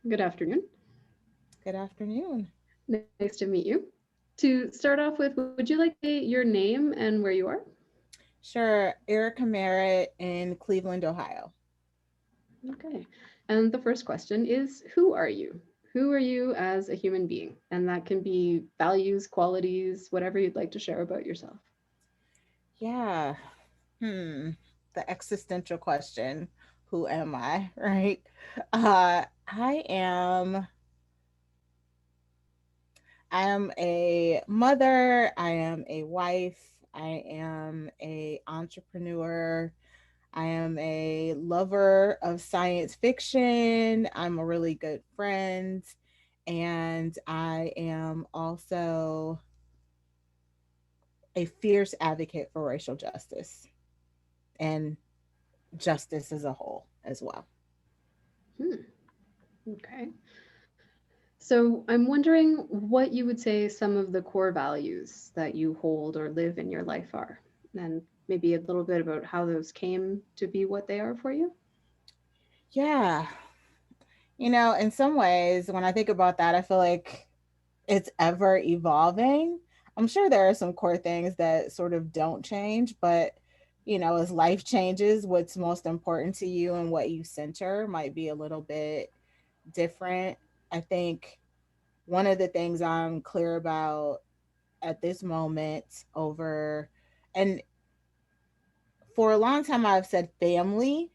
Good afternoon. Good afternoon. Nice to meet you. To start off with, would you like to say your name and where you are? Sure, Erica Merritt in Cleveland, Ohio. Okay. And the first question is, who are you? Who are you as a human being? And that can be values, qualities, whatever you'd like to share about yourself. Yeah. Hmm. The existential question, who am I, right? I am a mother, I am a wife, I am a entrepreneur, I am a lover of science fiction, I'm a really good friend, and I am also a fierce advocate for racial justice and justice as a whole as well. Hmm. Okay. So I'm wondering what you would say some of the core values that you hold or live in your life are, and maybe a little bit about how those came to be what they are for you. Yeah. In some ways, when I think about that, I feel like it's ever evolving. I'm sure there are some core things that sort of don't change, but as life changes, what's most important to you and what you center might be a little bit different. I think one of the things I'm clear about at this moment over, and for a long time I've said family,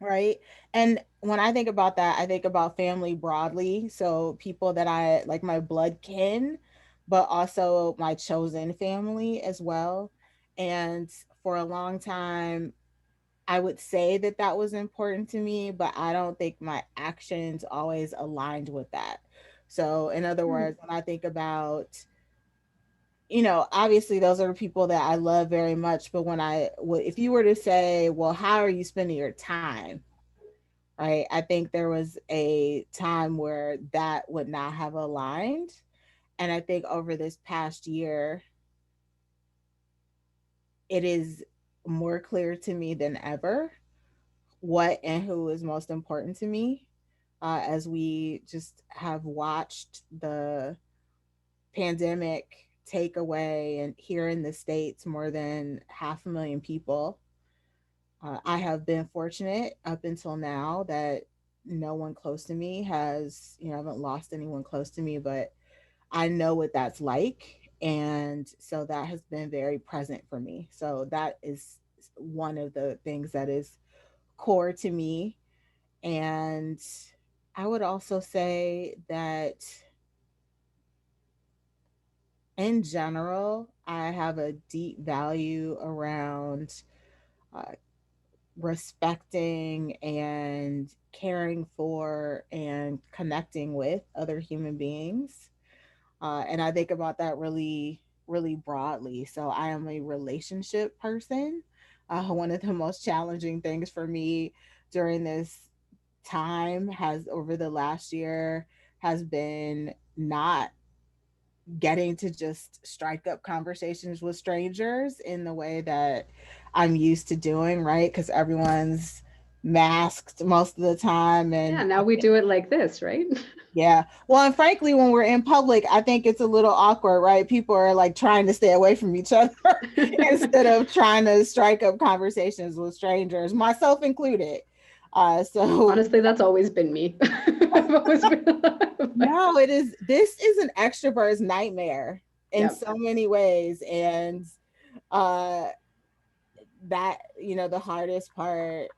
right? And when I think about that, I think about family broadly. So people that I like, my blood kin, but also my chosen family as well. And for a long time, I would say that that was important to me, but I don't think my actions always aligned with that. So, in other Hmm. words, when I think about, obviously those are the people that I love very much. But if you were to say, well, how are you spending your time? Right. I think there was a time where that would not have aligned. And I think over this past year, it is more clear to me than ever what and who is most important to me, as we just have watched the pandemic take away, and here in the States, more than 500,000 people. I have been fortunate up until now that no one close to me I haven't lost anyone close to me, but I know what that's like. And so that has been very present for me. So that is one of the things that is core to me. And I would also say that in general, I have a deep value around uh, respecting and caring for and connecting with other human beings. And I think about that really, really broadly. So I am a relationship person. One of the most challenging things for me during this time has over the last year has been not getting to just strike up conversations with strangers in the way that I'm used to doing, right? Because everyone's masked most of the time. Yeah, And now we do it like this, right? yeah, well, and frankly, when we're in public, I think it's a little awkward, right? People are like trying to stay away from each other instead of trying to strike up conversations with strangers, myself included. So Honestly, that's always been me. I've always been. no, this is an extrovert's nightmare in Yep. so many ways. And uh that, the hardest part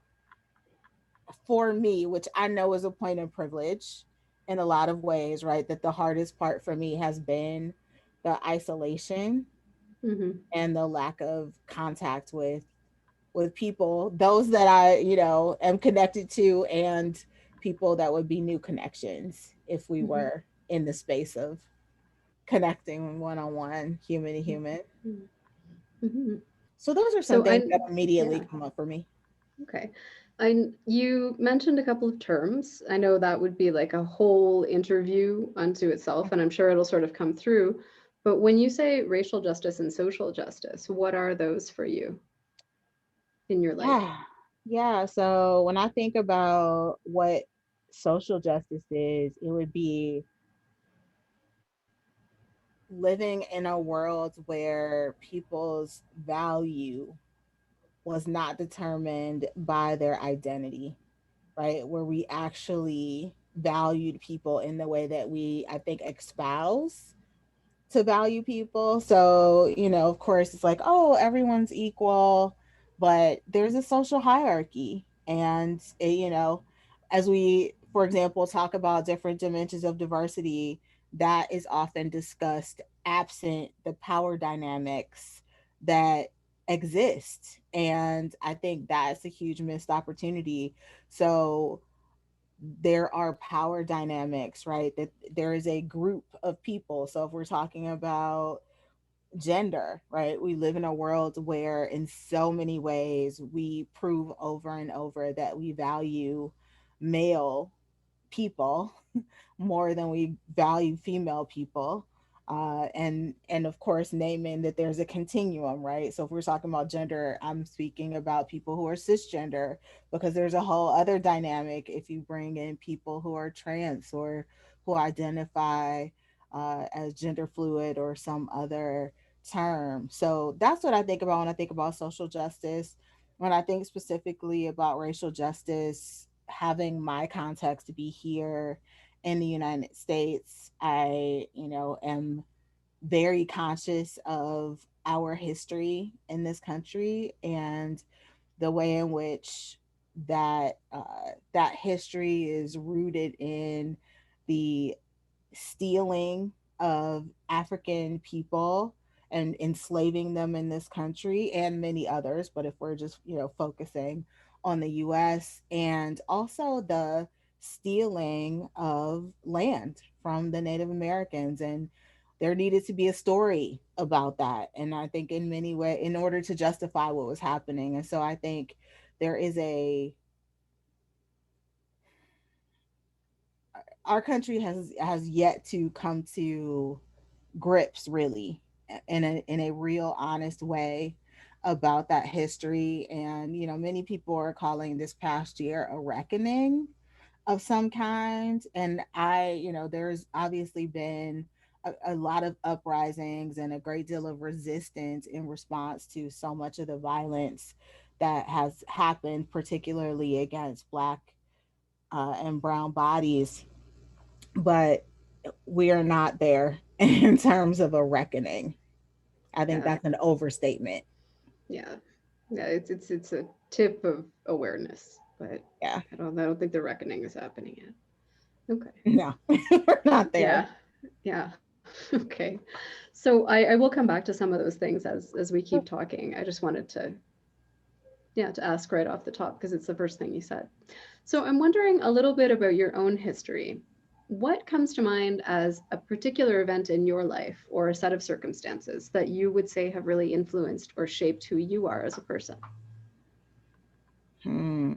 for me, which I know is a point of privilege in a lot of ways, right? That the hardest part for me has been the isolation Hmm. and the lack of contact with people, those that I, am connected to, and people that would be new connections if we Hmm. were in the space of connecting one on one, human to human. Hmm. So those are some So things I, that immediately yeah, come up for me. okay. You mentioned a couple of terms. I know that would be like a whole interview unto itself, and I'm sure it'll sort of come through. But when you say racial justice and social justice, what are those for you in your life? Yeah. Yeah. So when I think about what social justice is, it would be living in a world where people's value was not determined by their identity, right? Where we actually valued people in the way that we, I think, espouse to value people. So, of course, it's like, oh, everyone's equal, but there's a social hierarchy. And, as we, for example, talk about different dimensions of diversity, that is often discussed absent the power dynamics that exist. And I think that's a huge missed opportunity. So, there are power dynamics, right? That there is a group of people. So if we're talking about gender, right? We live in a world where in so many ways we prove over and over that we value male people more than we value female people. And of course, naming that there's a continuum, right? So if we're talking about gender, I'm speaking about people who are cisgender, because there's a whole other dynamic if you bring in people who are trans or who identify as gender fluid or some other term. So that's what I think about when I think about social justice. When I think specifically about racial justice, having my context to be here in the United States, I, am very conscious of our history in this country and the way in which that history is rooted in the stealing of African people and enslaving them in this country and many others. But if we're just, focusing on the US, and also the stealing of land from the Native Americans. And there needed to be a story about that. And I think in many ways, in order to justify what was happening. And so I think there is our country has yet to come to grips really in a real honest way about that history. And many people are calling this past year a reckoning of some kind. And there's obviously been a lot of uprisings and a great deal of resistance in response to so much of the violence that has happened, particularly against black and brown bodies. But we are not there in terms of a reckoning. I think Yeah, that's an overstatement. yeah, yeah. It's a tip of awareness, but Yeah. I don't think the reckoning is happening yet. Okay. No, we're not there. Yeah, yeah. Okay. So I will come back to some of those things as we keep talking. I just wanted to, yeah, to ask right off the top because it's the first thing you said. So I'm wondering a little bit about your own history. What comes to mind as a particular event in your life or a set of circumstances that you would say have really influenced or shaped who you are as a person? Hmm.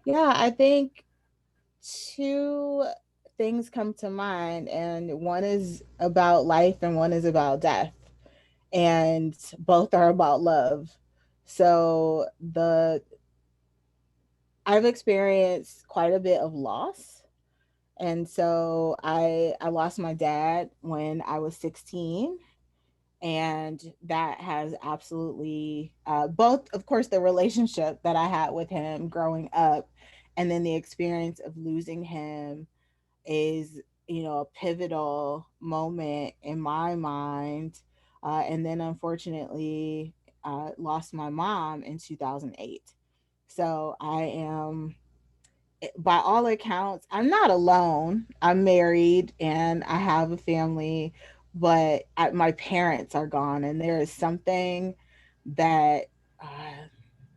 Yeah, I think two things come to mind, and one is about life and one is about death. And both are about love. So I've experienced quite a bit of loss. And so I lost my dad when I was 16, and that has absolutely both, of course, the relationship that I had with him growing up, and then the experience of losing him is, a pivotal moment in my mind. And then unfortunately lost my mom in 2008. So I am, by all accounts, I'm not alone. I'm married and I have a family, but my parents are gone. And there is something that,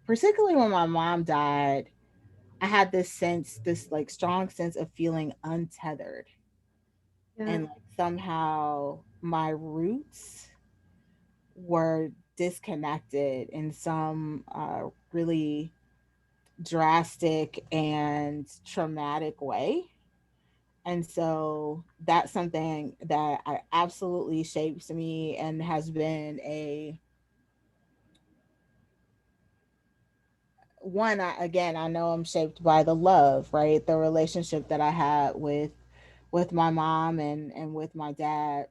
particularly when my mom died, I had this sense, this like strong sense of feeling untethered, Yeah, and like somehow my roots were disconnected in some really drastic and traumatic way. And so that's something that I absolutely shapes me and has been one, again, I know I'm shaped by the love, right? The relationship that I had with my mom and with my dad,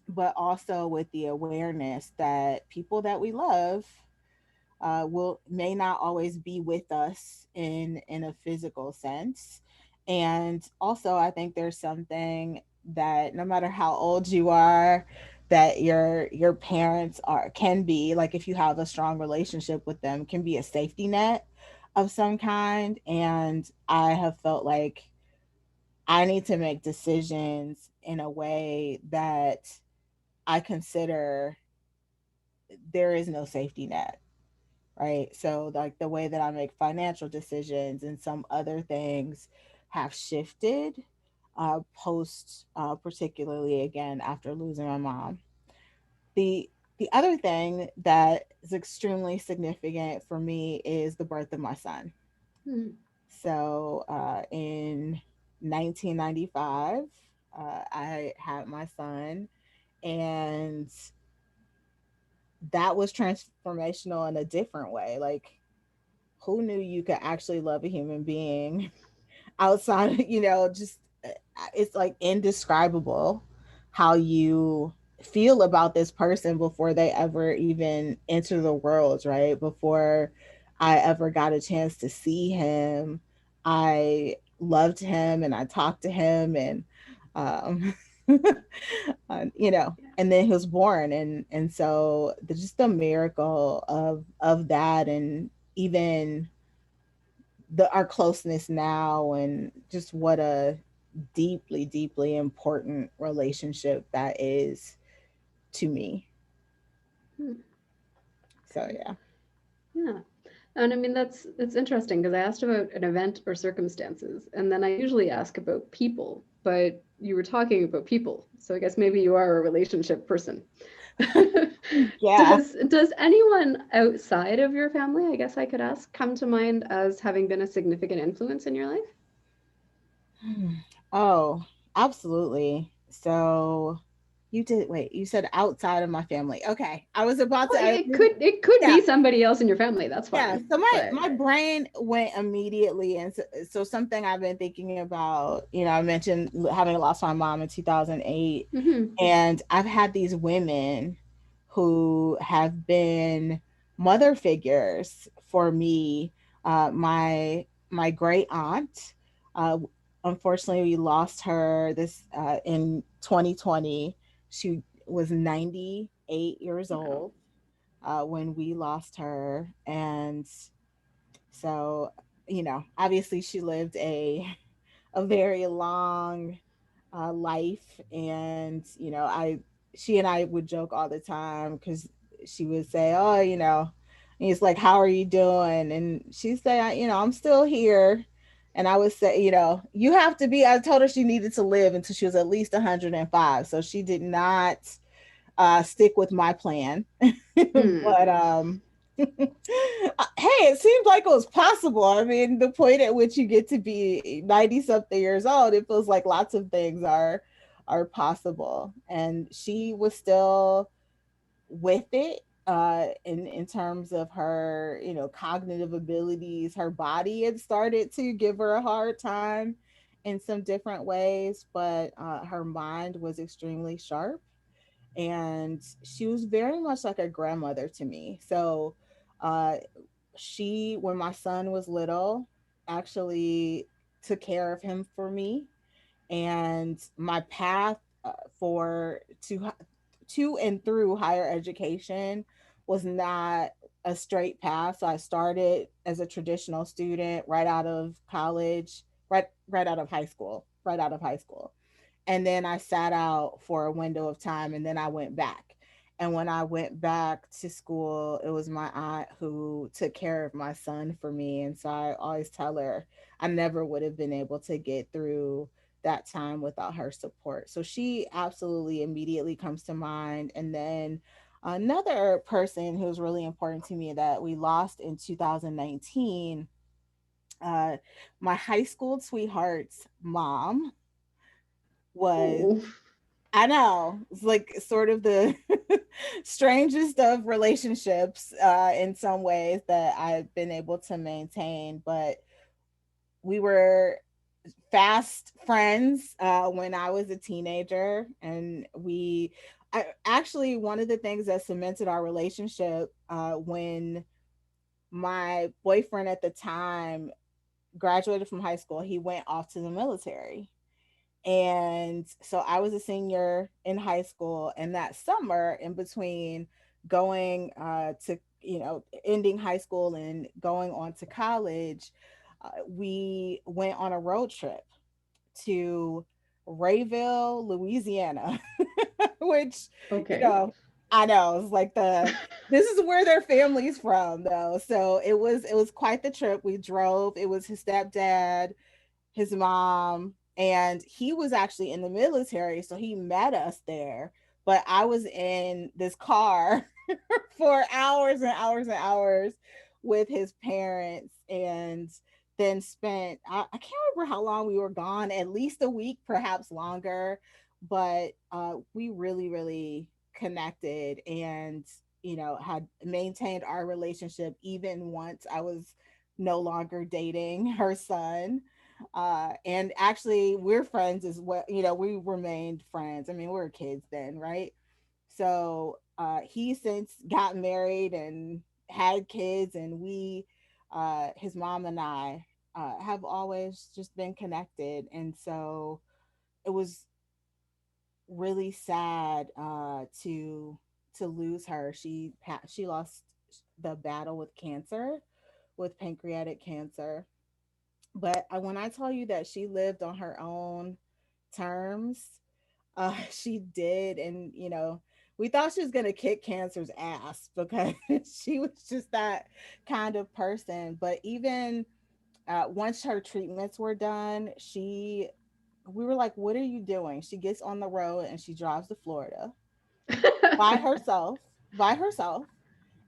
but also with the awareness that people that we love will may not always be with us in a physical sense. And also, I think there's something that no matter how old you are, that your parents are can be like, if you have a strong relationship with them, can be a safety net of some kind. And I have felt like I need to make decisions in a way that I consider there is no safety net, right? So, like the way that I make financial decisions and some other things have shifted post, particularly again after losing my mom. The the other thing that is extremely significant for me is the birth of my son. Hmm. So, in 1995, I had my son, and that was transformational in a different way. Like, who knew you could actually love a human being outside of, just it's like indescribable how you feel about this person before they ever even enter the world, right? Before I ever got a chance to see him, I loved him and I talked to him, and um and then he was born, and so just the miracle of that, and even the our closeness now, and just what a deeply, deeply important relationship that is to me. Hmm. So Okay. yeah. Yeah. And I mean, that's interesting because I asked about an event or circumstances, and then I usually ask about people, but you were talking about people. So I guess maybe you are a relationship person. Yeah. Does anyone outside of your family, I guess I could ask, come to mind as having been a significant influence in your life? Oh, absolutely. So you did, wait, you said outside of my family. Okay. I was about Well, to it could yeah. be somebody else in your family. That's Yeah, fine. so my But my brain went immediately, and so something I've been thinking about. I mentioned having lost my mom in 2008, mhm. and I've had these women who have been mother figures for me. My great aunt, uh, unfortunately, we lost her this in 2020. She was 98 years Wow. old when we lost her. And so, obviously she lived a very long life. And, she and I would joke all the time because she would say, oh, and he's like, how are you doing? And she'd say, I'm still here. And I would say, you have to be, I told her she needed to live until she was at least 105. So she did not stick with my plan. Hmm. But hey, it seemed like it was possible. I mean, the point at which you get to be 90 something years old, it feels like lots of things are possible. And she was still with it in terms of her, cognitive abilities. Her body had started to give her a hard time in some different ways, but her mind was extremely sharp, and she was very much like a grandmother to me. So, uh, she, when my son was little, actually took care of him for me. And my path for to and through higher education was not a straight path. So I started as a traditional student right out of college, right out of high school, right out of high school. And then I sat out for a window of time, and then I went back. And when I went back to school, it was my aunt who took care of my son for me. And so I always tell her I never would have been able to get through that time without her support. So she absolutely immediately comes to mind. And then another person who's really important to me that we lost in 2019, uh, my high school sweetheart's mom was Oh. I know. It's like sort of the strangest of relationships in some ways that I've been able to maintain. But we were fast friends when I was a teenager. And actually, one of the things that cemented our relationship when my boyfriend at the time graduated from high school, he went off to the military. And so I was a senior in high school, and that summer in between going to, ending high school and going on to college, we went on a road trip to Rayville, Louisiana, which, you Okay. know, I know it's like this is where their family's from though. So it was quite the trip. We drove. It was his stepdad, his mom, and he was actually in the military, so he met us there. But I was in this car for hours and hours and hours with his parents, and then spent I can't remember how long we were gone, at least a week, perhaps longer. But we really, really connected, and had maintained our relationship even once I was no longer dating her son. And actually we're friends as well. We remained friends. I mean, we were kids then, right? So he since got married and had kids, and we his mom and I have always just been connected. And so it was really sad to lose her. She lost the battle with cancer, with pancreatic cancer. But when I tell you that she lived on her own terms, she did. And, we thought she was going to kick cancer's ass because she was just that kind of person. But even once her treatments were done, we were like, what are you doing? She gets on the road and she drives to Florida by herself, by herself.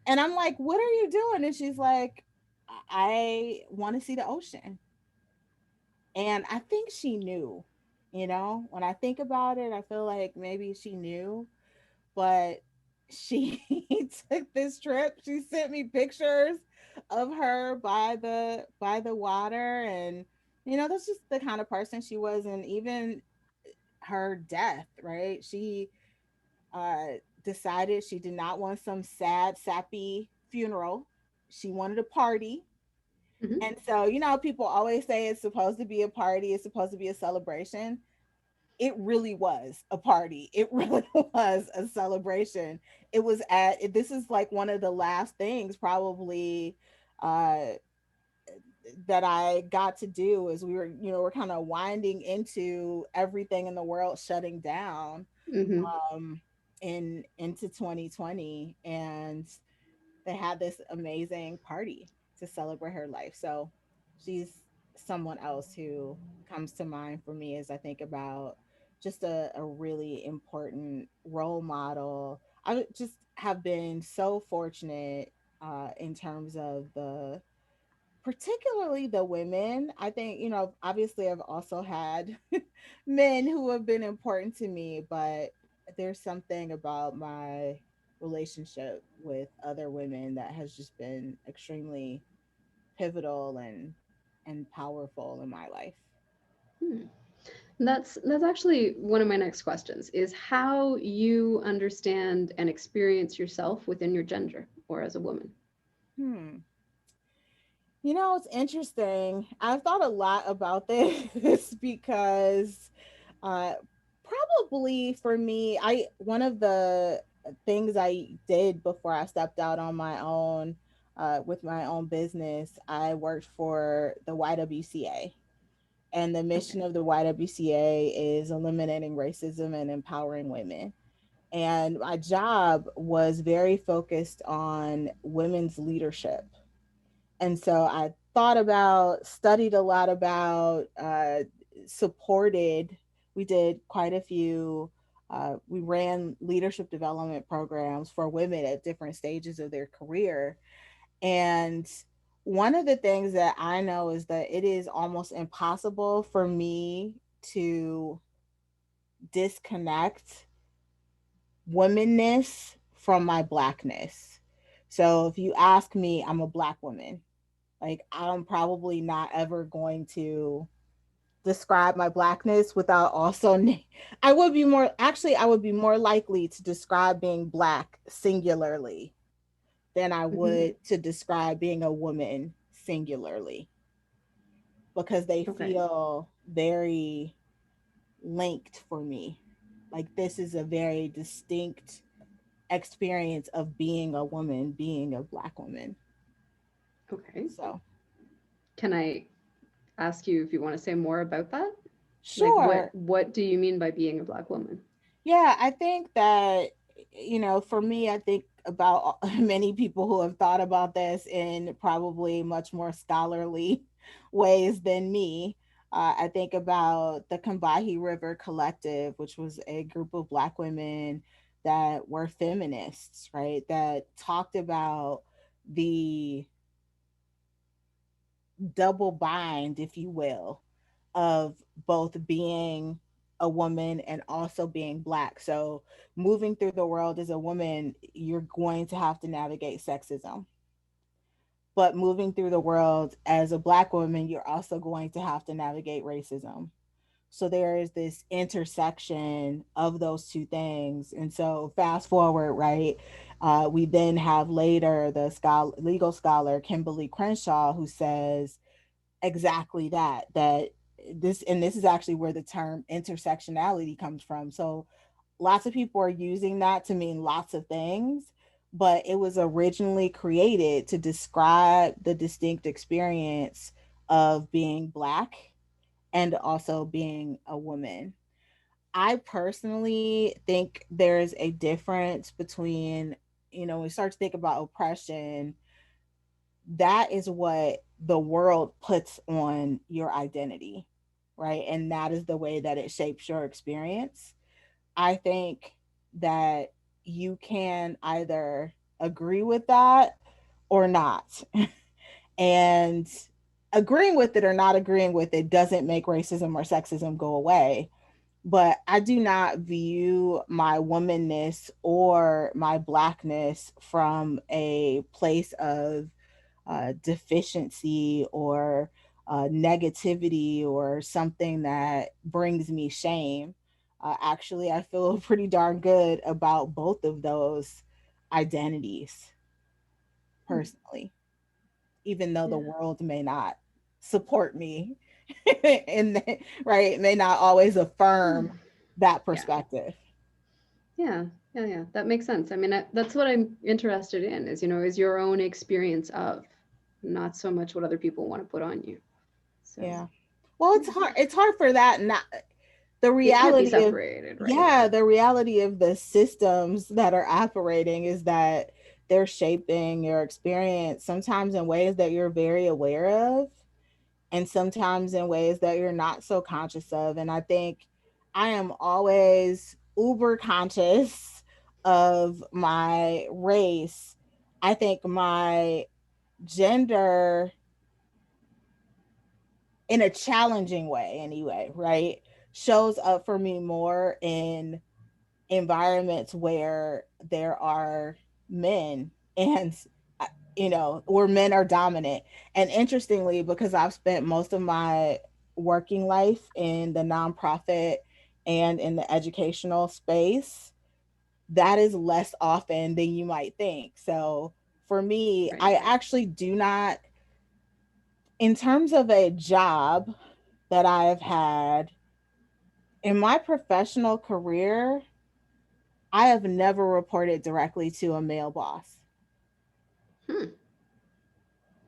And I'm like, what are you doing? And she's like, I want to see the ocean. And I think she knew, when I think about it, I feel like maybe she knew, but she took this trip. She sent me pictures of her by the water. And, that's just the kind of person she was. And even her death, right? She uh, decided she did not want some sad, sappy funeral. She wanted a party. Mhm. And so, people always say it's supposed to be a party, it's supposed to be a celebration. It really was a party. It really was a celebration. This is like one of the last things probably uh that I got to do, is we're kind of winding into everything in the world shutting down Mhm. in into 2020, and they had this amazing party to celebrate her life. So she's someone else who comes to mind for me as I think about just a really important role model. I just have been so fortunate in terms of particularly the women. I think, obviously I've also had men who have been important to me, but there's something about my relationship with other women that has just been extremely pivotal and powerful in my life. Hmm. That's actually one of my next questions is how you understand and experience yourself within your gender or as a woman. Hmm. It's interesting. I've thought a lot about this because uh probably for me, I one of the things I did before I stepped out on my own with my own business, I worked for the YWCA. And the mission Okay. of the YWCA is eliminating racism and empowering women. And my job was very focused on women's leadership. And so I studied a lot about, supported, we did quite a few, we ran leadership development programs for women at different stages of their career. And one of the things that I know is that it is almost impossible for me to disconnect womanness from my blackness. So if you ask me, I'm a black woman. Like, I'm probably not ever going to describe my blackness without also I would be more, actually I would be more likely to describe being black singularly than I Hmm. would to describe being a woman singularly, because they Okay. feel very linked for me. Like, this is a very distinct experience of being a woman, being a black woman. Okay. So, Can I ask you if you want to say more about that? Like sure. what do you mean by being a black woman? Yeah, I think that, for me, I think about many people who have thought about this in probably much more scholarly ways than me. I think about the Combahee River Collective, which was a group of Black women that were feminists, right? That talked about the double bind, if you will, of both being a woman and also being black. So, moving through the world as a woman, you're going to have to navigate sexism. But moving through the world as a black woman, you're also going to have to navigate racism. So there is this intersection of those two things. And so, fast forward, right? We then have later the legal scholar Kimberly Crenshaw, who says exactly that, that this is actually where the term intersectionality comes from. So lots of people are using that to mean lots of things, but it was originally created to describe the distinct experience of being black and also being a woman. I personally think there's a difference between, when we start to think about oppression, that is what the world puts on your identity, right? And that is the way that it shapes your experience. I think that you can either agree with that or not. And agreeing with it or not agreeing with it doesn't make racism or sexism go away. But I do not view my womanness or my blackness from a place of deficiency or negativity or something that brings me shame. Actually, I feel pretty darn good about both of those identities Hmm. personally, even though the Yeah. world may not support me and right, it may not always affirm that Yeah. perspective. Yeah. Yeah. Yeah. That makes sense. I mean, that's what I'm interested in is, is your own experience of, not so much what other people want to put on you. So, Yeah. Well, yeah, it's hard for that, not the it can't be reality of, separated, right? yeah, the reality of the systems that are operating is that they're shaping your experience sometimes in ways that you're very aware of, and sometimes in ways that you're not so conscious of. And I think I am always uber conscious of my race. I think my gender, in a challenging way anyway, right, shows up for me more in environments where there are men, and where men are dominant. And interestingly, because I've spent most of my working life in the nonprofit and in the educational space, that is less often than you might think. So for me, Right. I actually do not, in terms of a job that I have had in my professional career, I have never reported directly to a male boss. Hmm.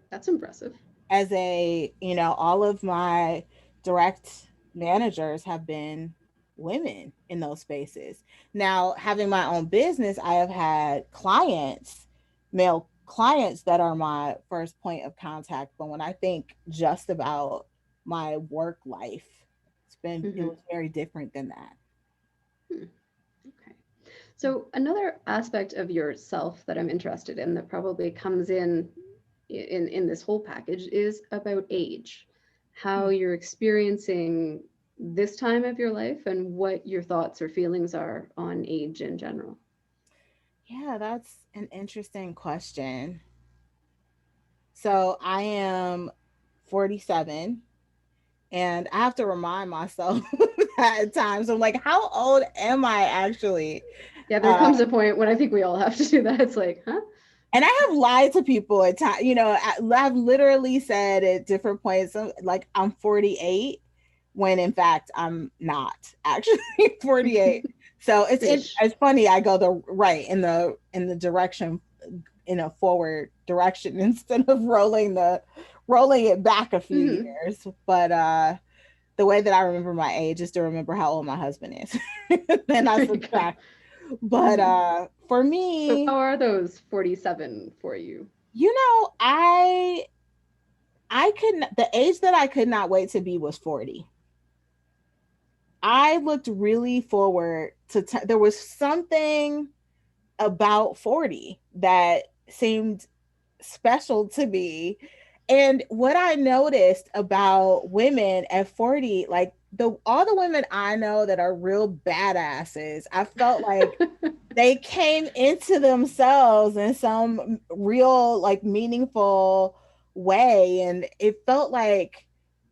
That's impressive. As all of my direct managers have been women in those spaces. Now, having my own business, I have had male clients that are my first point of contact. But when I think just about my work life, it Hmm. was very different than that. Hmm. Okay. So another aspect of yourself that I'm interested in that probably comes in this whole package is about age, how Hmm. you're experiencing this time of your life and what your thoughts or feelings are on age in general. Yeah, that's an interesting question. So I am 47, and I have to remind myself that at times. I'm like, how old am I actually? Yeah, there Uh, comes a point when I think we all have to do that. It's like, huh? and I have lied to people at times. I've literally said at different points, like I'm 48, when in fact I'm not actually 48. So Ish. it's funny. I go the right in the direction, in a forward direction instead of rolling it back a few Hmm. years. But the way that I remember my age is to remember how old my husband is. Then I There you go. subtract. But Hmm. for So, me, how are those 47 for you? I couldn't, the age that I could not wait to be was 40. I looked really forward to there was something about 40 that seemed special to me. And what I noticed about women at 40, like the all the women I know that are real badasses, I felt like they came into themselves in some real, like, meaningful way. And it felt like,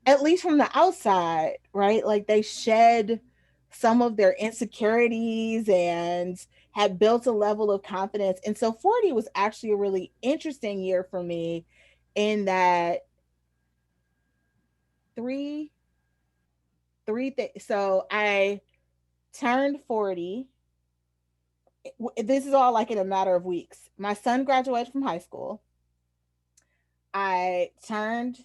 at least from the outside, right, like they shed some of their insecurities and had built a level of confidence. And so 40 was actually a really interesting year for me, in that three so I turned 40. This is all like in a matter of weeks. My son graduated from high school. I turned,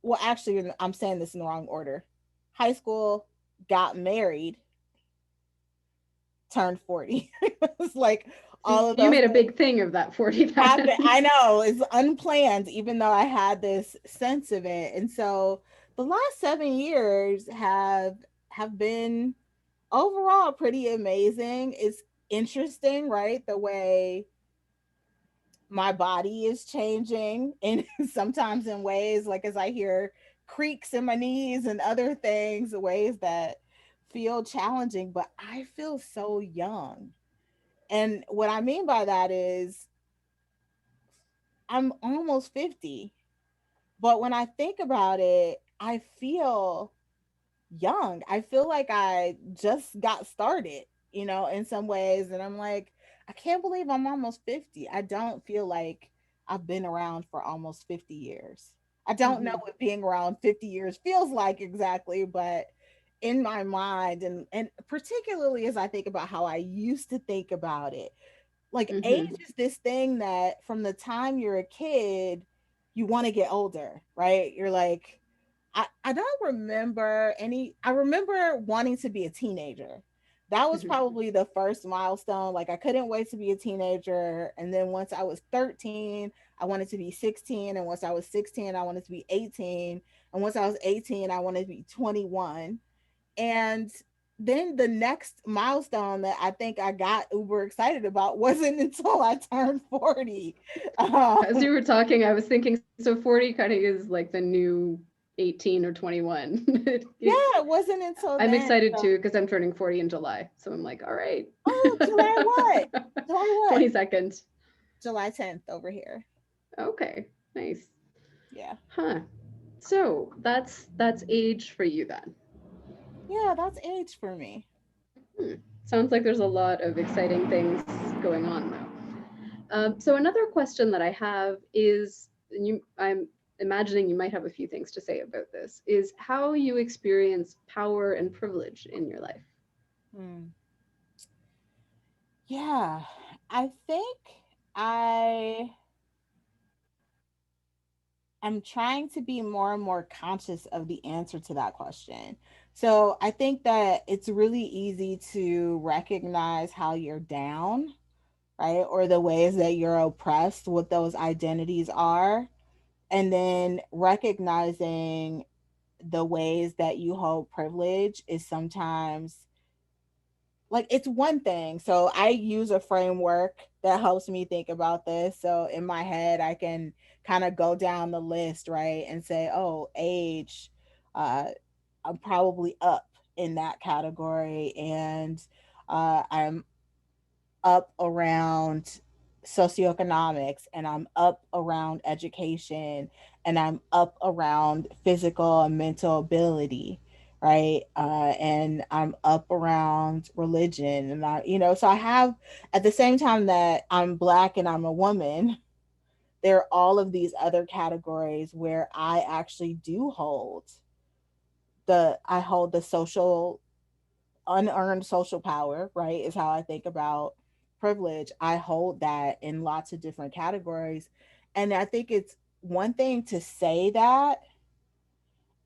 well, actually, I'm saying this in the wrong order. High school, got married, turned 40. It's like So, all of you those made a things big thing of that 40 happen. then. I know it's unplanned, even though I had this sense of it. And so the last 7 years have been overall pretty amazing. It's interesting, right? The way my body is changing, and sometimes in ways, like, as I hear creaks in my knees and other things, ways that feel challenging, but I feel so young. And what I mean by that is I'm almost 50, but when I think about it, I feel young. I feel like I just got started, in some ways. And I'm like, I can't believe I'm almost 50. I don't feel like I've been around for almost 50 years. I don't know Hmm. what being around 50 years feels like exactly, but in my mind, and particularly as I think about how I used to think about it, like, age Hmm. is this thing that from the time you're a kid, you want to get older, right? You're like, I don't remember any, I remember wanting to be a teenager. That was Hmm. probably the first milestone. Like, I couldn't wait to be a teenager. And then once I was 13, I wanted to be 16. And once I was 16, I wanted to be 18. And once I was 18, I wanted to be 21. And then the next milestone that I think I got uber excited about wasn't until I turned 40. As Um, you were talking, I was thinking, so 40 kind of is like the new 18 or 21. yeah, it wasn't until I'm then. excited So, too because I'm turning 40 in July. So I'm like, all right. oh, July what? July what? 22nd. July 10th over here. Okay, nice. Yeah. Huh. So that's age for you then. Yeah, that's age for me. Hmm. Sounds like there's a lot of exciting things going on though. So another question that I have is, and I'm imagining you might have a few things to say about this, is how you experience power and privilege in your life. Hmm. Yeah. I think I am trying to be more and more conscious of the answer to that question. So I think that it's really easy to recognize how you're down, right? Or the ways that you're oppressed, what those identities are. And then recognizing the ways that you hold privilege is sometimes, like, it's one thing. So I use a framework that helps me think about this. So in my head, I can kind of go down the list, right? And say, oh, age, uh, I'm probably up in that category, and I'm up around socioeconomics, and I'm up around education, and I'm up around physical and mental ability, right? And I'm up around religion, and so I have, at the same time that I'm Black and I'm a woman, there are all of these other categories where I actually do hold I hold the social, unearned social power, right? Is how I think about privilege. I hold that in lots of different categories. And I think it's one thing to say that,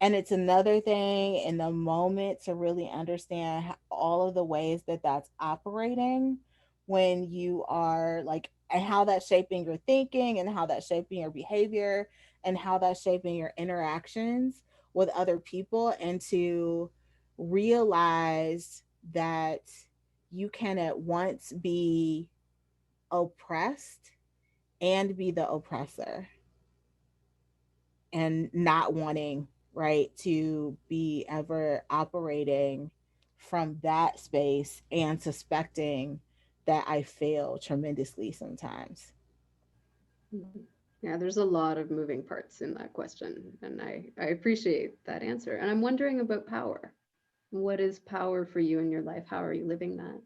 and it's another thing in the moment to really understand all of the ways that that's operating when you are like, and how that's shaping your thinking, and how that's shaping your behavior, and how that's shaping your interactions with other people, and to realize that you can at once be oppressed and be the oppressor, and not wanting, right, to be ever operating from that space, and suspecting that I fail tremendously sometimes. Mhm. Yeah, there's a lot of moving parts in that question, and I appreciate that answer. And I'm wondering about power. What is power for you in your life? How are you living that?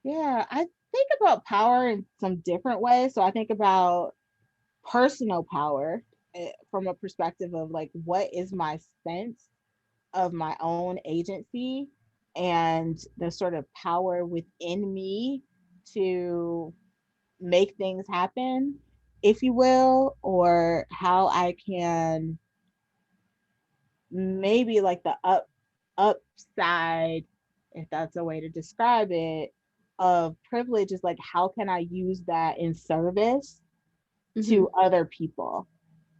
Yeah, I think about power in some different ways. So I think about personal power, from a perspective of like, what is my sense of my own agency, and the sort of power within me to make things happen, if you will, or how I can, maybe like the upside, if that's a way to describe it, of privilege, is like, how can I use that in service to Hmm. other people,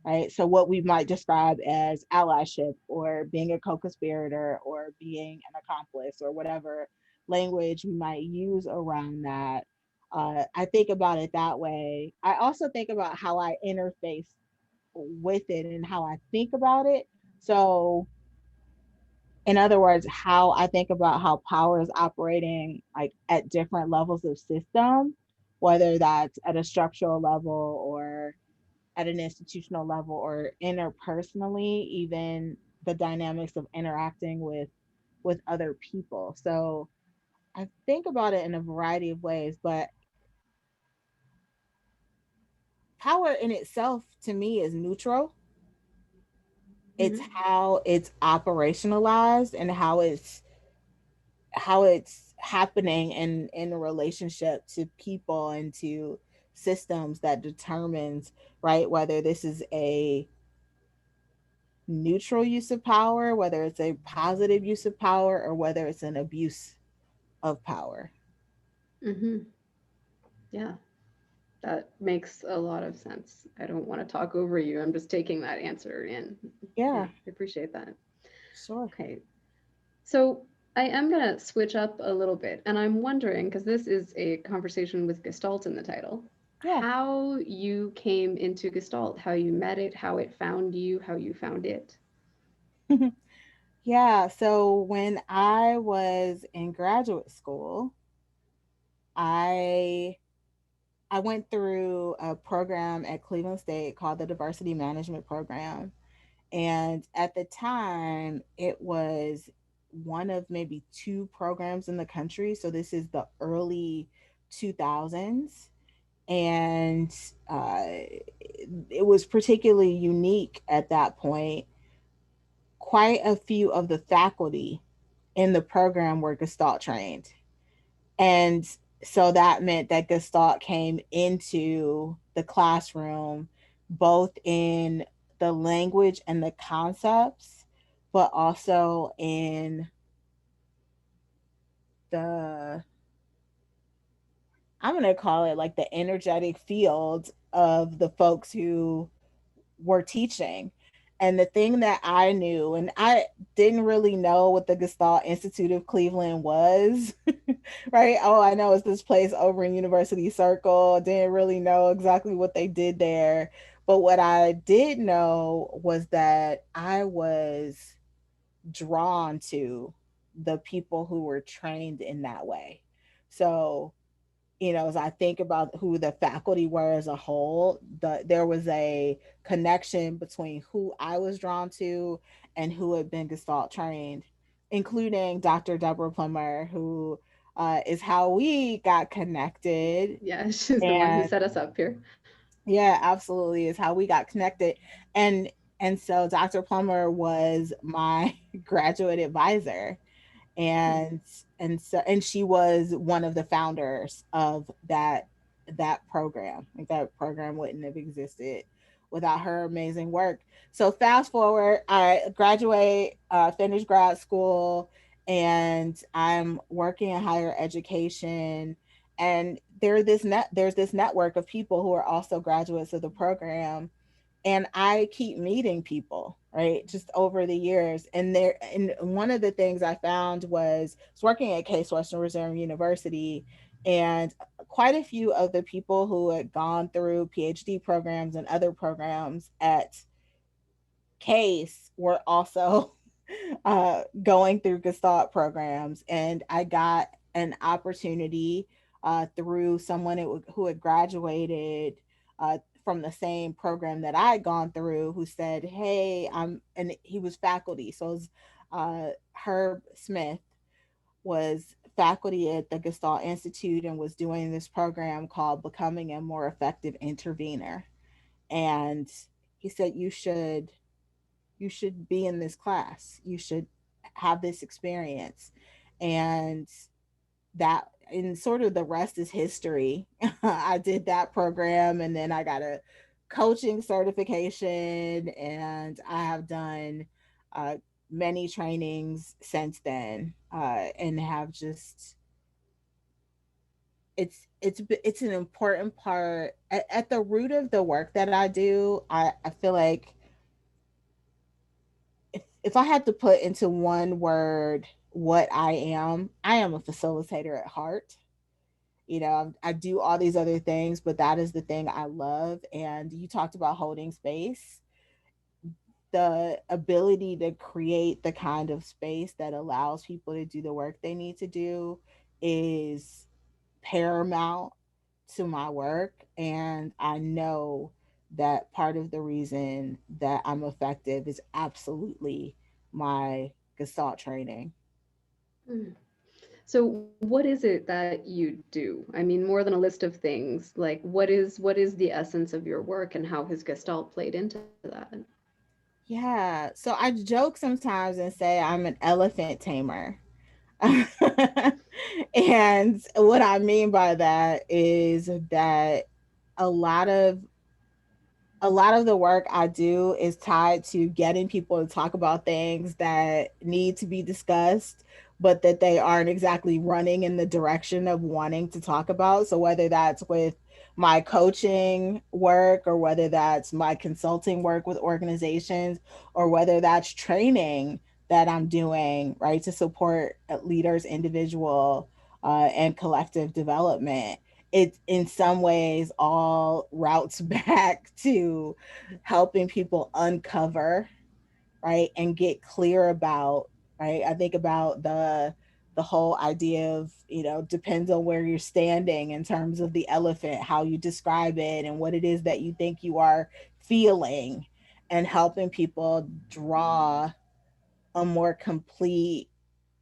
right? So what we might describe as allyship, or being a co-conspirator, or being an accomplice, or whatever language we might use around that. I think about it that way. I also think about how I interface with it, and how I think about it. So, in other words, how I think about how power is operating like at different levels of system, whether that's at a structural level, or at an institutional level, or interpersonally, even the dynamics of interacting with other people. So I think about it in a variety of ways, but power in itself to me is neutral. It's Hmm. how it's operationalized, and how it's happening in a relationship to people and to systems, that determines, right, whether this is a neutral use of power, whether it's a positive use of power, or whether it's an abuse of power. Hmm. Yeah, that makes a lot of sense. I don't want to talk over you. I'm just taking that answer in. Yeah, Yeah, I appreciate that. sure. Okay, so I am going to switch up a little bit, and I'm wondering, because this is a conversation with Gestalt in the title, Yeah. how you came into Gestalt, how you met it, how it found you, how you found it. Yeah. So when I was in graduate school, I I went through a program at Cleveland State called the Diversity Management Program. And at the time, it was one of maybe two programs in the country. So this is the early 2000s. And it was particularly unique at that point. Quite a few of the faculty in the program were Gestalt trained. And so that meant that Gestalt came into the classroom, both in the language and the concepts, but also in the, I'm going to call it like the energetic field of the folks who were teaching. And the thing that I knew, and I didn't really know what the Gestalt Institute of Cleveland was, right? Oh, I know it's this place over in University Circle. Didn't really know exactly what they did there. But what I did know was that I was drawn to the people who were trained in that way. So, as I think about who the faculty were as a whole, there was a connection between who I was drawn to and who had been Gestalt trained, including Dr. Deborah Plummer, who is how we got connected. Yeah, she's the one who And set us up here. yeah, absolutely, is how we got connected. And and so Dr. Plummer was my graduate advisor, Hmm. and and she was one of the founders of that program. Like, that program wouldn't have existed without her amazing work. So fast forward, I graduate, finish grad school, and I'm working in higher education. And there's this network of people who are also graduates of the program, and I keep meeting people, right, just over the years. And one of the things I found was working at Case Western Reserve University, and quite a few of the people who had gone through PhD programs and other programs at Case were also going through Gestalt programs. And I got an opportunity through someone who had graduated from the same program that I had gone through, who said, "Hey, and he was faculty." So it was, Herb Smith was faculty at the Gestalt Institute and was doing this program called Becoming a More Effective Intervener. And he said, you should be in this class. You should have this experience. And that, and sort of the rest is history. I did that program, and then I got a coaching certification, and I have done uh, many trainings since then, and have just, it's an important part at the root of the work that I do. I feel like, if I had to put into one word what I am a facilitator at heart. I do all these other things, but that is the thing I love. And you talked about holding space. The ability to create the kind of space that allows people to do the work they need to do is paramount to my work. And I know that part of the reason that I'm effective is absolutely my Gestalt training. Hmm. So what is it that you do? I mean, more than a list of things, like what is the essence of your work and how has Gestalt played into that? Yeah. So I joke sometimes and say I'm an elephant tamer. And what I mean by that is that a lot of a lot of the work I do is tied to getting people to talk about things that need to be discussed, but that they aren't exactly running in the direction of wanting to talk about. So whether that's with my coaching work, or whether that's my consulting work with organizations, or whether that's training that I'm doing, right, to support leaders, individual and collective development, it in some ways all routes back to helping people uncover, right, and get clear about, right. I think about the whole idea of, depends on where you're standing in terms of the elephant, how you describe it, and what it is that you think you are feeling, and helping people draw a more complete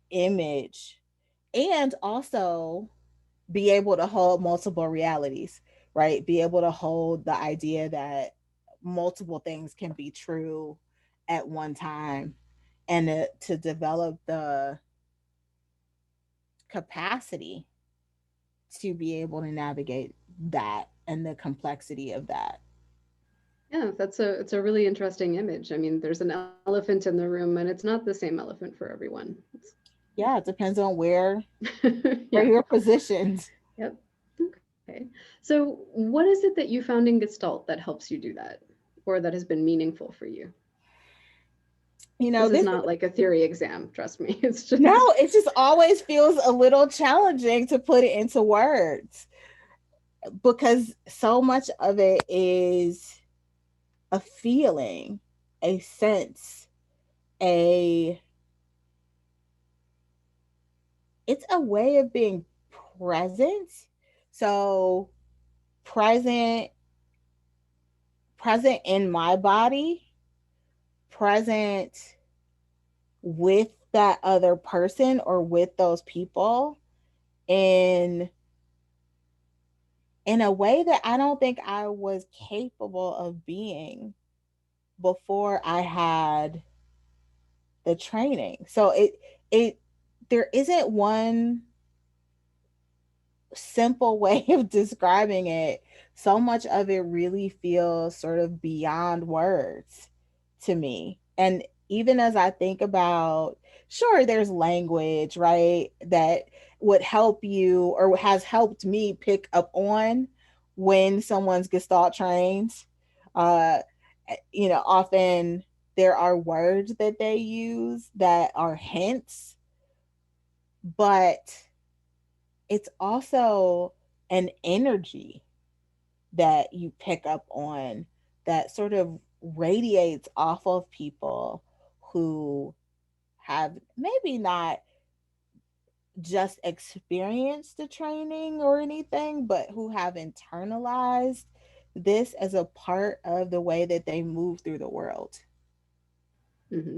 image, and also be able to hold multiple realities, right? Be able to hold the idea that multiple things can be true at one time, and to develop the capacity to be able to navigate that and the complexity of that. Yeah, it's a really interesting image. I mean, there's an elephant in the room and it's not the same elephant for everyone. Yeah, it depends on where Yeah. you're positioned. Yep. Okay. So, what is it that you found in Gestalt that helps you do that or that has been meaningful for you? This is This not like a theory exam, trust me. It's no, just it just always feels a little challenging to put it into words, because so much of it is a feeling, a sense, a it's a way of being present. So present, present in my body, present with that other person or with those people in in a way that I don't think I was capable of being before I had the training. So it there isn't one simple way of describing it. So much of it really feels sort of beyond words to me. And even as I think about, sure, there's language, right, that would help you or has helped me pick up on when someone's Gestalt trained. Uh, often there are words that they use that are hints, but it's also an energy that you pick up on that sort of radiates off of people who have maybe not just experienced the training or anything, but who have internalized this as a part of the way that they move through the world. Hmm.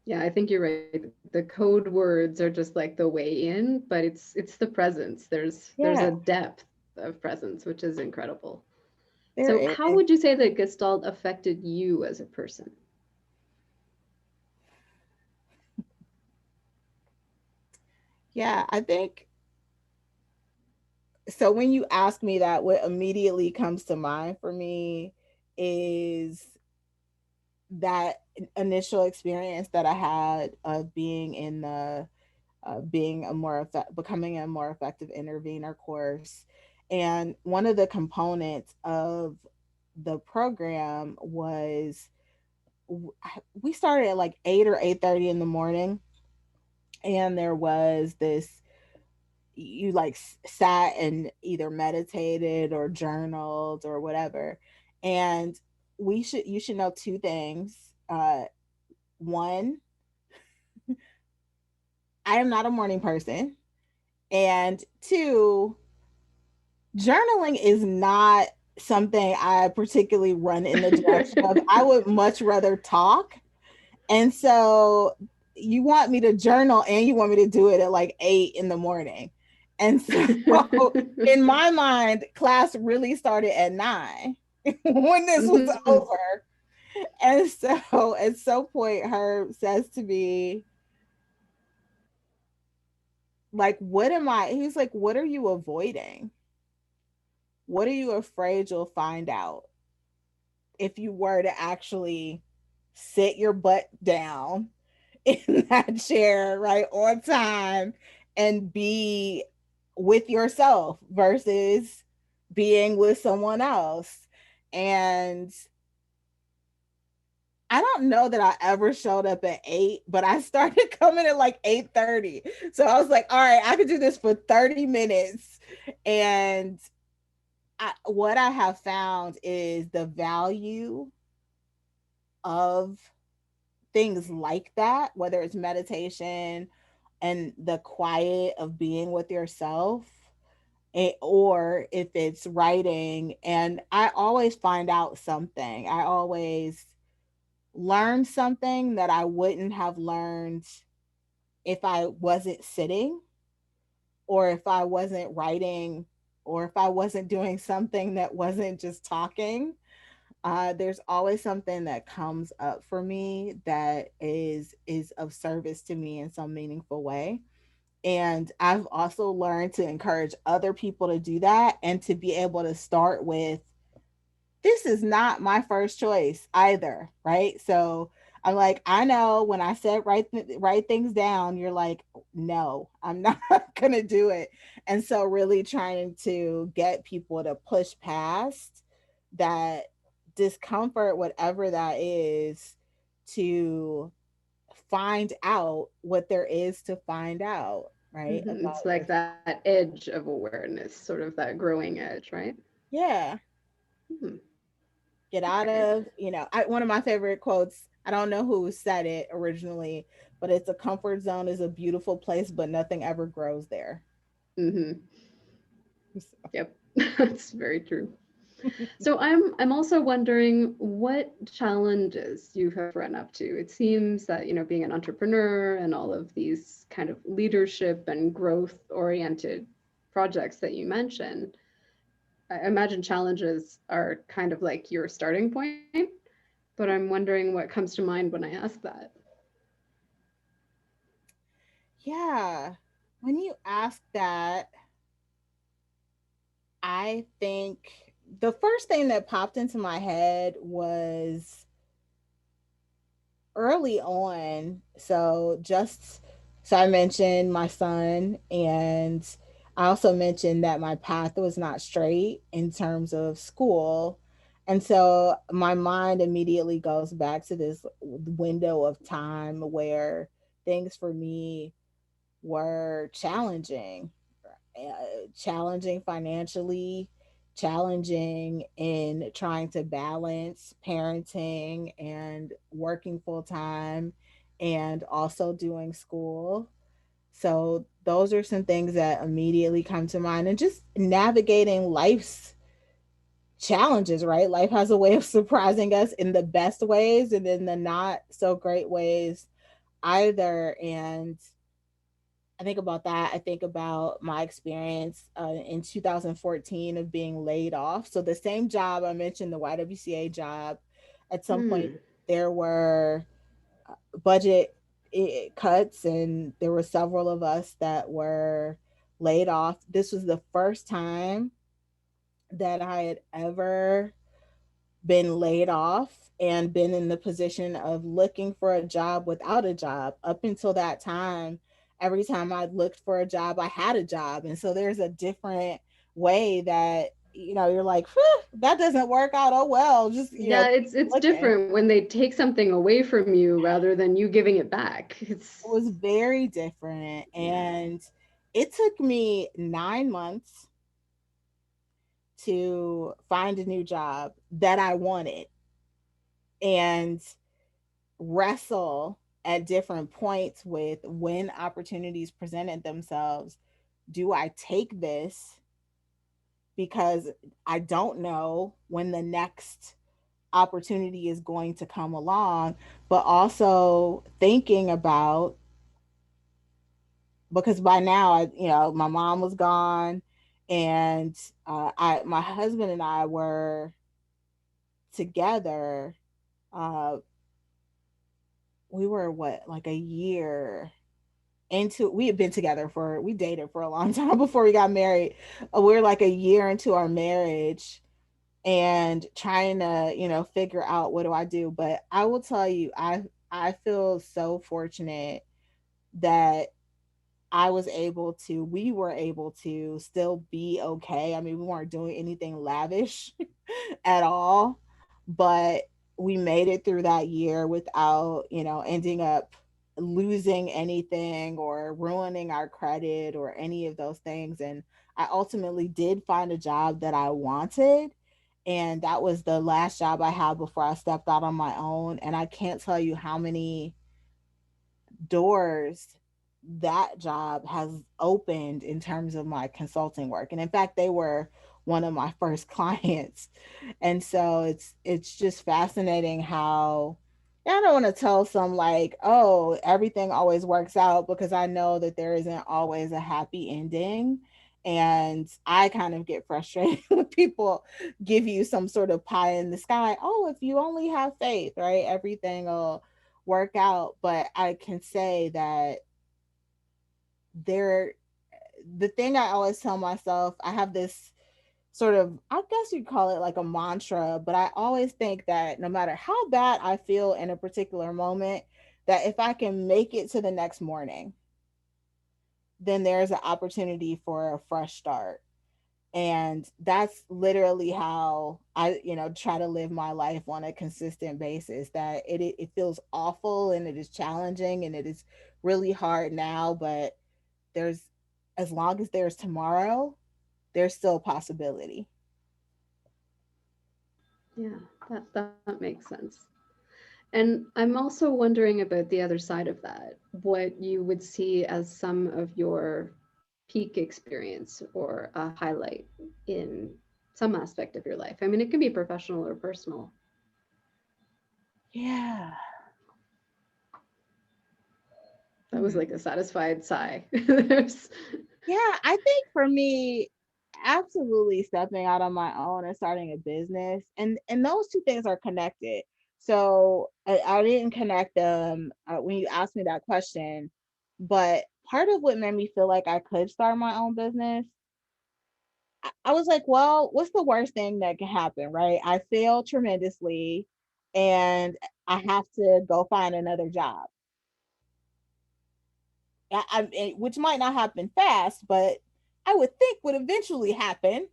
Yeah, I think you're right. The code words are just like the way in, but it's the presence. There's a Yeah, depth of presence, which is incredible. there So, how is. would you say that Gestalt affected you as a person? Yeah, I think so. When you ask me that, what immediately comes to mind for me is that initial experience that I had of being in the being a becoming a more effective intervener course, and one of the components of the program was we started at like 8 or 8:30 in the morning, and there was this you like sat and either meditated or journaled or whatever, and we should you should know two things. One, I am not a morning person. And two, journaling is not something I particularly run in the direction of. I would much rather talk. And so you want me to journal and you want me to do it at like 8 in the morning. And so in my mind, class really started at 9 when this was Hmm. over. And so at some point, Herb says to me, like, what am I? He's like, what are you avoiding? What are you afraid you'll find out if you were to actually sit your butt down in that chair, right, on time and be with yourself versus being with someone else? And I don't know that I ever showed up at 8, but I started coming at like 8:30. So I was like, all right, I could do this for 30 minutes. And what I have found is the value of things like that, whether it's meditation and the quiet of being with yourself, or if it's writing. And I always find out something. I always learn something that I wouldn't have learned if I wasn't sitting, or if I wasn't writing, or if I wasn't doing something that wasn't just talking. There's always something that comes up for me that is of service to me in some meaningful way. And I've also learned to encourage other people to do that and to be able to start with, this is not my first choice either, right? So I'm like, I know when I said write things down, you're like, no, I'm not gonna do it. And so really trying to get people to push past that discomfort, whatever that is, to find out what there is to find out, right? About It's like your that edge of awareness, sort of that growing edge, right? yeah. Hmm. Get out Okay. of, one of my favorite quotes, I don't know who said it originally, but it's a comfort zone, is a beautiful place, but nothing ever grows there. Mm-hmm. So, Yep. That's very true. So I'm also wondering what challenges you have run up to. It seems that, being an entrepreneur and all of these kind of leadership and growth oriented projects that you mentioned, I imagine challenges are kind of like your starting point, but I'm wondering what comes to mind when I ask that. yeah. When you ask that, I think the first thing that popped into my head was early on. So I mentioned my son, and I also mentioned that my path was not straight in terms of school. And so my mind immediately goes back to this window of time where things for me were challenging financially, challenging in trying to balance parenting and working full time and also doing school. So, those are some things that immediately come to mind, and just navigating life's challenges, right? Life has a way of surprising us in the best ways and in the not so great ways either. And I think about that. I think about my experience in 2014 of being laid off. So the same job I mentioned, the YWCA job, at some point Hmm. there were budget cuts, and there were several of us that were laid off. This was the first time that I had ever been laid off and been in the position of looking for a job without a job. Up until that time, every time I looked for a job, I had a job. And so there's a different way that, you're like, that doesn't work out. Oh, well, just, Yeah, keep it's looking. different when they take something away from you rather than you giving it back. It was very different. Yeah. And it took me 9 months to find a new job that I wanted and wrestle at different points with when opportunities presented themselves. Do I take this because I don't know when the next opportunity is going to come along, but also thinking about, because by now my mom was gone, and I my husband and I were together. uh we were what, like a year into, we had been together for, we dated for a long time before we got married. We're like a year into our marriage and trying to, figure out what do I do. But I will tell you, I feel so fortunate that we were able to still be okay. I mean, we weren't doing anything lavish at all, but we made it through that year without, ending up losing anything or ruining our credit or any of those things. And I ultimately did find a job that I wanted. And that was the last job I had before I stepped out on my own. And I can't tell you how many doors that job has opened in terms of my consulting work. And in fact, they were one of my first clients. And so it's just fascinating how, I don't want to tell some like, oh, everything always works out, because I know that there isn't always a happy ending. And I kind of get frustrated when people give you some sort of pie in the sky. Oh, if you only have faith, right? Everything will work out. But I can say that there, the thing I always tell myself, I have this sort of, I guess you'd call it like a mantra, but I always think that no matter how bad I feel in a particular moment, that if I can make it to the next morning, then there's an opportunity for a fresh start. And that's literally how I, try to live my life on a consistent basis. That it feels awful and it is challenging and it is really hard now, but there's, as long as there's tomorrow, there's still a possibility. Yeah, that makes sense. And I'm also wondering about the other side of that, what you would see as some of your peak experience or a highlight in some aspect of your life. I mean, it can be professional or personal. Yeah. That was Hmm. like a satisfied sigh. There's, Yeah, I think for me, absolutely stepping out on my own and starting a business, and those two things are connected. So I didn't connect them when you asked me that question, but part of what made me feel like I could start my own business, I was like, well, what's the worst thing that can happen, right? I fail tremendously, and I have to go find another job. Which might not happen fast, but I would think would eventually happen.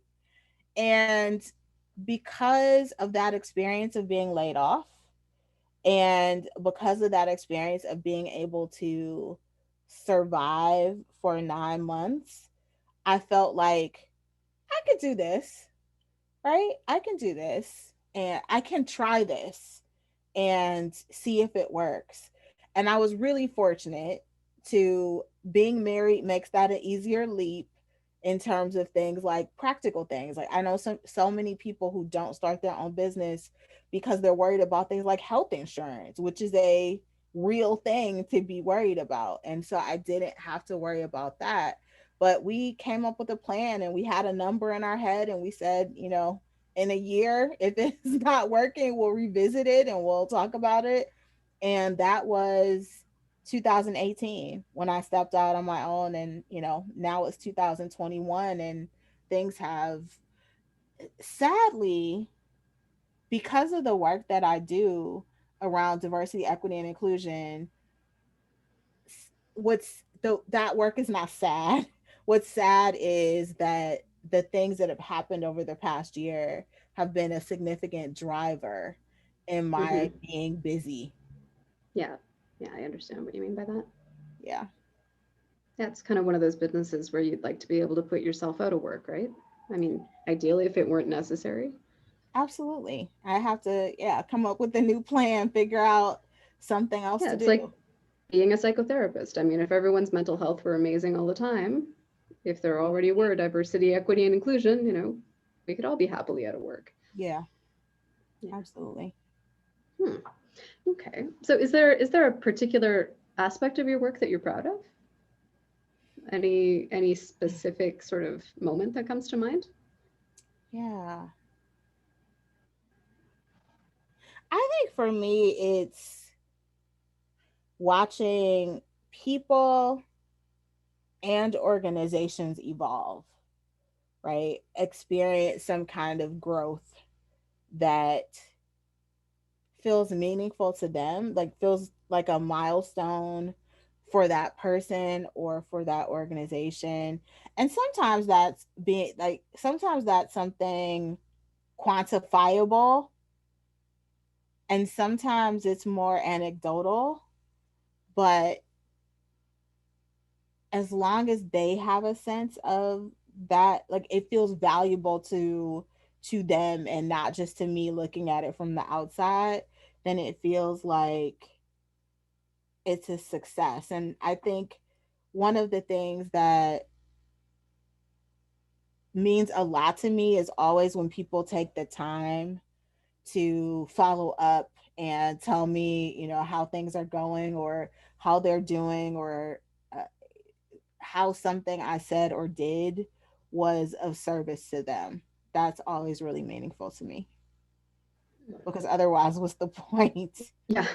And because of that experience of being laid off, and because of that experience of being able to survive for 9 months, I felt like I could do this, right? I can do this and I can try this and see if it works. And I was really fortunate to being married makes that an easier leap in terms of things like practical things. Like I know so many people who don't start their own business because they're worried about things like health insurance, which is a real thing to be worried about. And so I didn't have to worry about that. But we came up with a plan and we had a number in our head and we said, in a year, if it's not working, we'll revisit it and we'll talk about it. And that was 2018 when I stepped out on my own. And, now it's 2021 and things have sadly, because of the work that I do around diversity, equity, and inclusion, that work is not sad. What's sad is that the things that have happened over the past year have been a significant driver in my mm-hmm. being busy. Yeah. Yeah, I understand what you mean by that. Yeah, Yeah, it's kind of one of those businesses where you'd like to be able to put yourself out of work, right? I mean, ideally, if it weren't necessary. absolutely. I have to, yeah, come up with a new plan, figure out something else Yeah, to it's like do. being a psychotherapist. I mean, if everyone's mental health were amazing all the time, if there already were diversity, equity, and inclusion, we could all be happily out of work. Yeah, Yeah. absolutely. Hmm. Okay. So is there a particular aspect of your work that you're proud of? Any specific sort of moment that comes to mind? Yeah. I think for me, it's watching people and organizations evolve, right? Experience some kind of growth that feels meaningful to them, like feels like a milestone for that person or for that organization. And sometimes that's something quantifiable, and sometimes it's more anecdotal, but as long as they have a sense of that, like it feels valuable to them and not just to me looking at it from the outside, then it feels like it's a success. And I think one of the things that means a lot to me is always when people take the time to follow up and tell me, how things are going or how they're doing, or uh, how something I said or did was of service to them. That's always really meaningful to me because otherwise, what's the point? Yeah.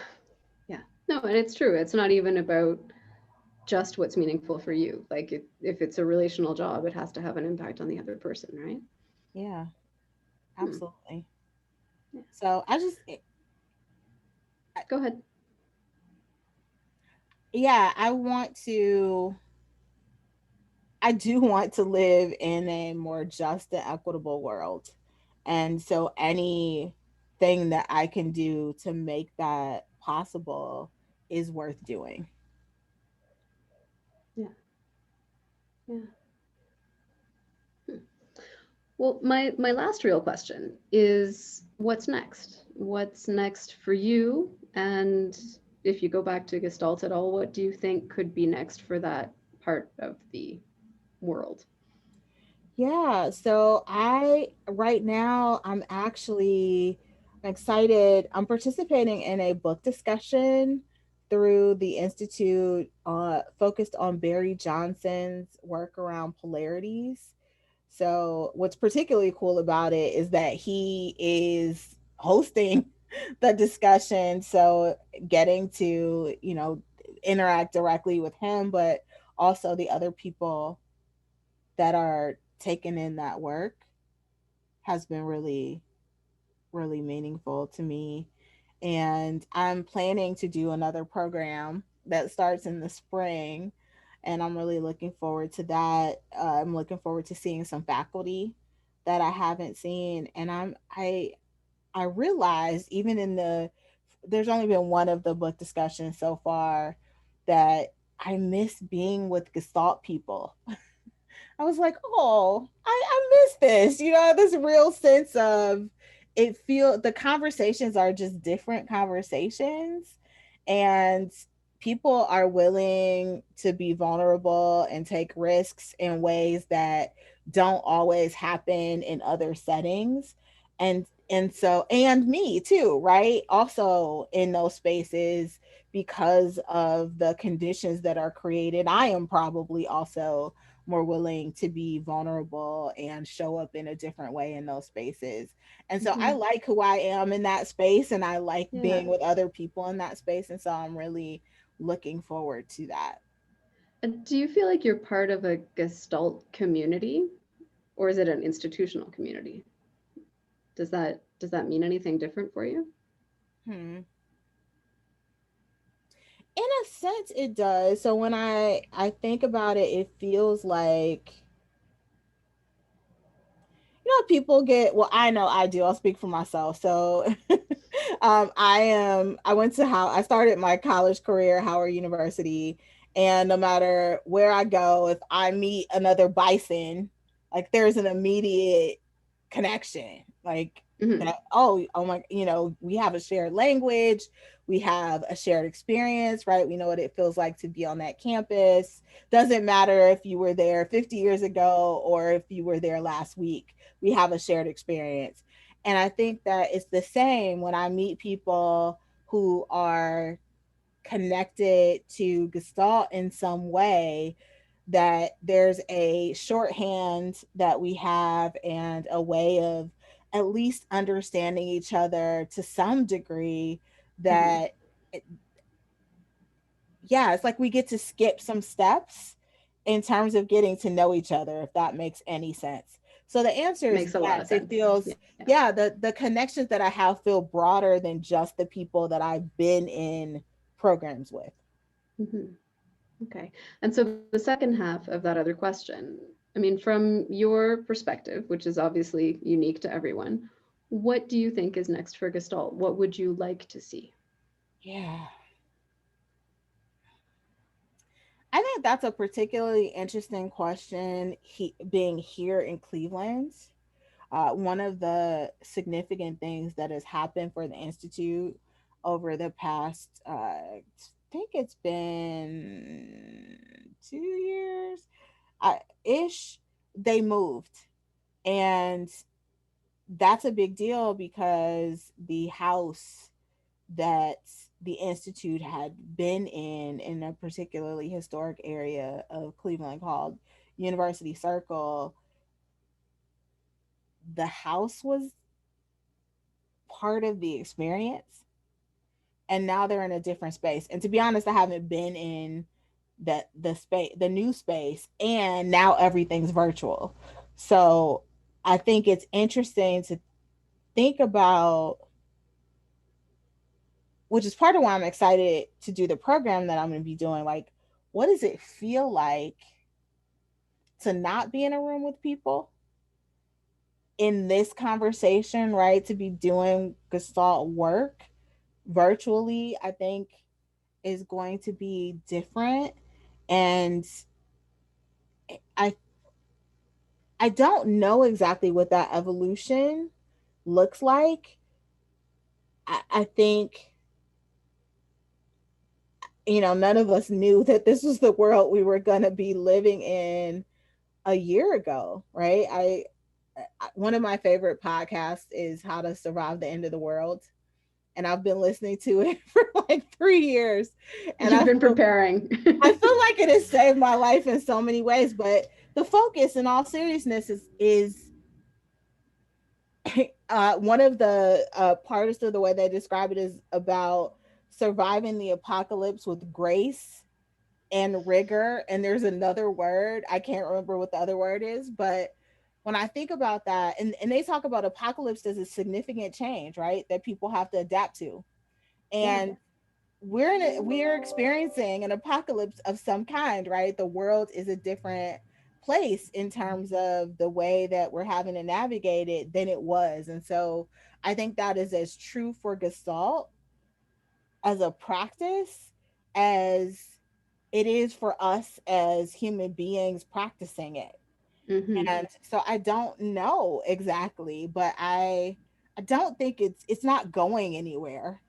Yeah. No, and it's true. It's not even about just what's meaningful for you. Like if it's a relational job, it has to have an impact on the other person, right? Yeah, Hmm. absolutely. Yeah. So Go ahead. yeah, I do want to live in a more just and equitable world. And so anything that I can do to make that possible is worth doing. Yeah. Yeah. Hmm. Well, my last real question is what's next? What's next for you And if you go back to Gestalt at all, what do you think could be next for that part of the world? Yeah, so I right now I'm actually excited. I'm participating in a book discussion through the Institute focused on Barry Johnson's work around polarities. So what's particularly cool about it is that he is hosting the discussion, so getting to, interact directly with him, but also the other people that are taking in that work has been really, really meaningful to me. And I'm planning to do another program that starts in the spring. And I'm really looking forward to that. I'm looking forward to seeing some faculty that I haven't seen. And I realized even in there's only been one of the book discussions so far that I miss being with Gestalt people. I was like, oh, I miss this. This real sense of the conversations are just different conversations, and people are willing to be vulnerable and take risks in ways that don't always happen in other settings. And me too, right? Also in those spaces, because of the conditions that are created, I am probably also more willing to be vulnerable and show up in a different way in those spaces. And so I Hmm. like who I am in that space, and I like Yeah. being with other people in that space. And so I'm really looking forward to that. And do you feel like you're part of a Gestalt community, or is it an institutional community? Does that mean anything different for you? Hmm. In a sense, it does. So when I think about it, it feels like, people get, well, I know I do, I'll speak for myself. So I went to how I started my college career, Howard University. And no matter where I go, if I meet another bison, like there's an immediate connection. Like Hmm. that, oh my, we have a shared language, we have a shared experience, right? We know what it feels like to be on that campus. Doesn't matter if you were there 50 years ago or if you were there last week, we have a shared experience. And I think that it's the same when I meet people who are connected to Gestalt in some way, that there's a shorthand that we have and a way of at least understanding each other to some degree, Hmm. that yeah, it's like we get to skip some steps in terms of getting to know each other, if that makes any sense. So the answer is Makes a lot of yes. It sense. feels, Yeah. yeah, the connections that I have feel broader than just the people that I've been in programs with. Hmm. Okay. And so the second half of that other question, I mean, from your perspective, which is obviously unique to everyone, what do you think is next for Gestalt? What would you like to see? Yeah. I think that's a particularly interesting question. Being here in Cleveland, one of the significant things that has happened for the Institute over the past, I think it's been 2 years, ish, they moved. And that's a big deal because the house that the Institute had been in a particularly historic area of Cleveland called University Circle, the house was part of the experience. And now they're in a different space. And to be honest, I haven't been in the new space, and now everything's virtual. So I think it's interesting to think about, which is part of why I'm excited to do the program that I'm going to be doing. Like, what does it feel like to not be in a room with people in this conversation, right? To be doing Gestalt work virtually, I think is going to be different. And I I don't know exactly what that evolution looks like. I think none of us knew that this was the world we were going to be living in a year ago, right? One of my favorite podcasts is How to Survive the End of the World, and I've been listening to it for like 3 years, and You've been preparing. I feel like it has saved my life in so many ways, but the focus in all seriousness is one of the parts of the way they describe it is about surviving the apocalypse with grace and rigor. And there's another word, I can't remember what the other word is, but when I think about that, and they talk about apocalypse as a significant change, right? That people have to adapt to. Yeah. And we're experiencing an apocalypse of some kind, right? The world is a different place in terms of the way that we're having to navigate it than it was. And so I think that is as true for Gestalt as a practice as it is for us as human beings practicing it. Hmm. And so I don't know exactly, but I don't think it's not going anywhere,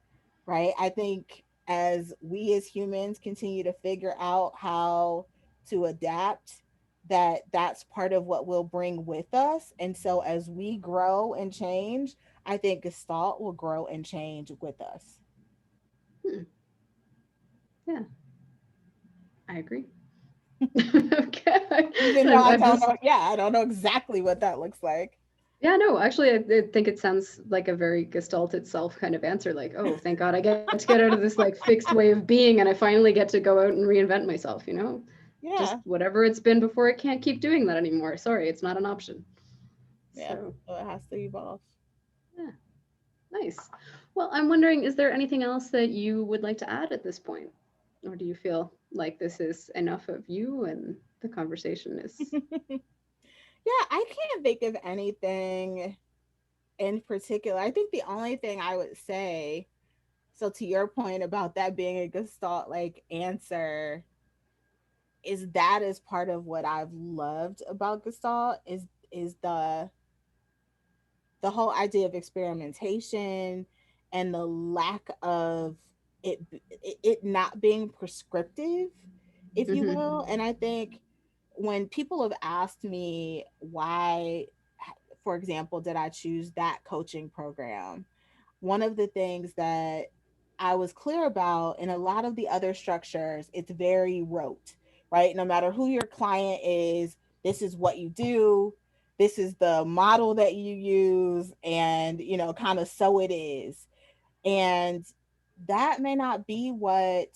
right? I think as we as humans continue to figure out how to adapt, that's part of what we'll bring with us. And so as we grow and change, I think Gestalt will grow and change with us. Hmm. Yeah, I agree. Okay. Even And though I I've don't just, know, yeah, I don't know exactly what that looks like. yeah, no, actually, I think it sounds like a very Gestalt itself kind of answer. Like, oh, thank God I get to get out of this like fixed way of being, and I finally get to go out and reinvent myself. Just Yeah, whatever it's been before, it can't keep doing that anymore. Sorry, it's not an option. yeah, So, so it has to evolve. yeah, nice. Well, I'm wondering, is there anything else that you would like to add at this point? Or do you feel like this is enough of you and the conversation is? Yeah, I can't think of anything in particular. I think the only thing I would say, so to your point about that being a Gestalt like answer, is that is part of what I've loved about Gestalt is the whole idea of experimentation and the lack of it not being prescriptive, if you Hmm. will. And I think when people have asked me why, for example, did I choose that coaching program, one of the things that I was clear about in a lot of the other structures, it's very rote, right? No matter who your client is, this is what you do, this is the model that you use, and, kind of so it is. And that may not be what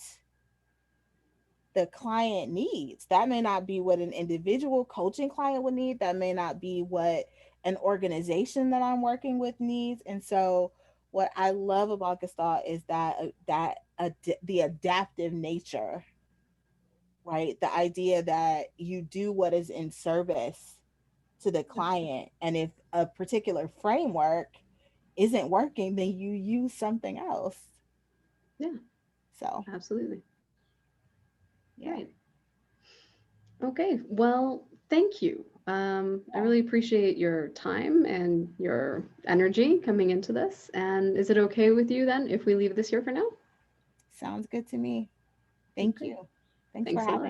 the client needs. That may not be what an individual coaching client would need. That may not be what an organization that I'm working with needs. And so, what I love about Gestalt is the adaptive nature, right? The idea that you do what is in service to the client, and if a particular framework isn't working, then you use something else. Yeah, So, absolutely. yeah, Right. Okay. Well, thank you. I yeah, really appreciate your time and your energy coming into this. And is it okay with you then if we leave this here for now? sounds good to me. Thank Okay. you. Thanks for Thanks a having lot.